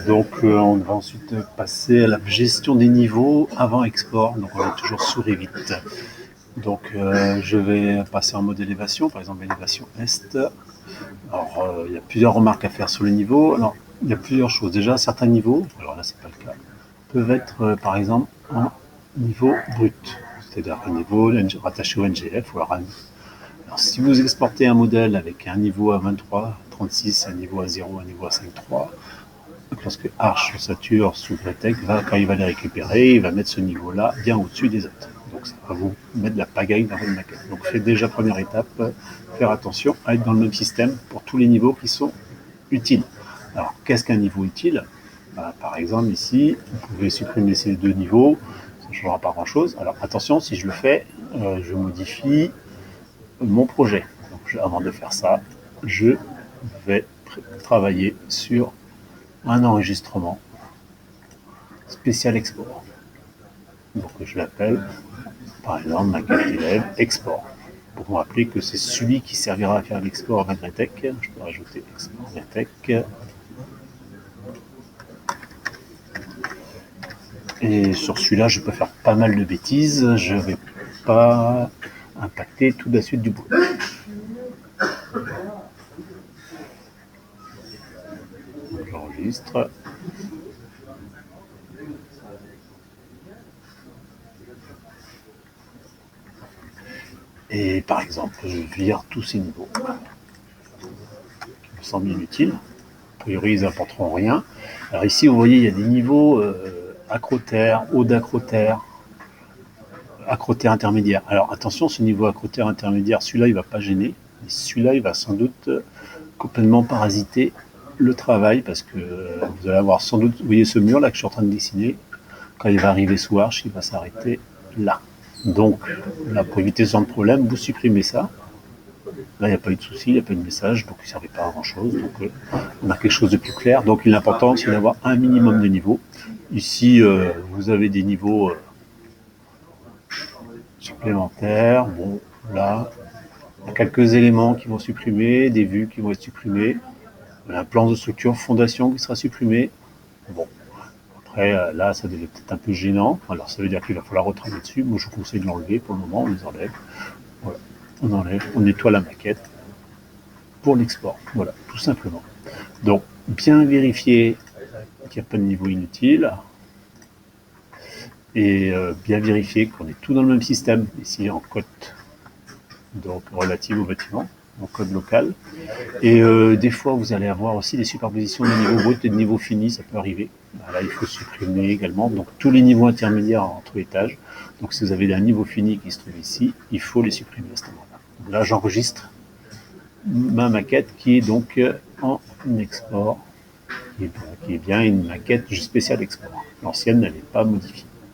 Donc on va ensuite passer à la gestion des niveaux avant export. Donc on est toujours sous Revit. Donc je vais passer en mode élévation, par exemple élévation Est. Alors il y a plusieurs remarques à faire sur le niveau. Alors il y a plusieurs choses. Déjà certains niveaux, alors là c'est pas le cas, peuvent être par exemple en niveau brut, c'est-à-dire un niveau rattaché au NGF ou à RAM. Alors, si vous exportez un modèle avec un niveau à 23, 36, un niveau à 0, un niveau à 5.3, lorsque Arch Satur sous Bretec, quand il va les récupérer, il va mettre ce niveau-là bien au-dessus des autres. Donc ça va vous mettre de la pagaille dans votre maquette. Donc faites déjà première étape, faire attention à être dans le même système pour tous les niveaux qui sont utiles. Alors qu'est-ce qu'un niveau utile? Par exemple ici, vous pouvez supprimer ces deux niveaux, ça ne changera pas grand-chose. Alors attention, si je le fais, je modifie mon projet. Donc, avant de faire ça, je vais travailler sur un enregistrement spécial export. Donc je l'appelle par exemple maquette élève export. Pour me rappeler que c'est celui qui servira à faire l'export à Magretec. Je peux rajouter export Magretec. Et sur celui-là, je peux faire pas mal de bêtises. Je ne vais pas impacter toute la suite du boulot. J'enregistre. Et par exemple, je vire tous ces niveaux qui me semblent inutiles. A priori, ils n'apporteront rien. Alors ici, vous voyez, il y a des niveaux acrotère, haut d'acrotère, acrotère intermédiaire. Alors attention, ce niveau acrotère intermédiaire, celui-là, il ne va pas gêner. Mais celui-là, il va sans doute complètement parasiter le travail parce que vous allez avoir sans doute, vous voyez ce mur là que je suis en train de dessiner, quand il va arriver sous Arch, il va s'arrêter là. Donc là, pour éviter ce genre de problème, vous supprimez ça. Là, il n'y a pas eu de souci, il n'y a pas eu de message, donc il ne servait pas à grand chose. Donc on a quelque chose de plus clair. Donc l'important, c'est d'avoir un minimum de niveaux. Ici, vous avez des niveaux supplémentaires. Bon, là, il y a quelques éléments qui vont supprimer, des vues qui vont être supprimées, un plan de structure fondation qui sera supprimé. Bon, après, là, ça devait être un peu gênant. Alors, ça veut dire qu'il va falloir retravailler dessus. Moi, je vous conseille de l'enlever pour le moment, on les enlève. Voilà, on enlève, on nettoie la maquette pour l'export. Voilà, tout simplement. Donc, bien vérifier qu'il n'y a pas de niveau inutile et bien vérifier qu'on est tout dans le même système, ici en cote, donc relative au bâtiment, en code local. Et des fois, vous allez avoir aussi des superpositions de niveau brut et de niveau fini, ça peut arriver. Là, il faut supprimer également donc tous les niveaux intermédiaires entre étages. Donc, si vous avez un niveau fini qui se trouve ici, il faut les supprimer à ce moment-là. Donc là, j'enregistre ma maquette qui est donc en export, qui est bien une maquette spéciale export. L'ancienne, elle n'est pas modifiée.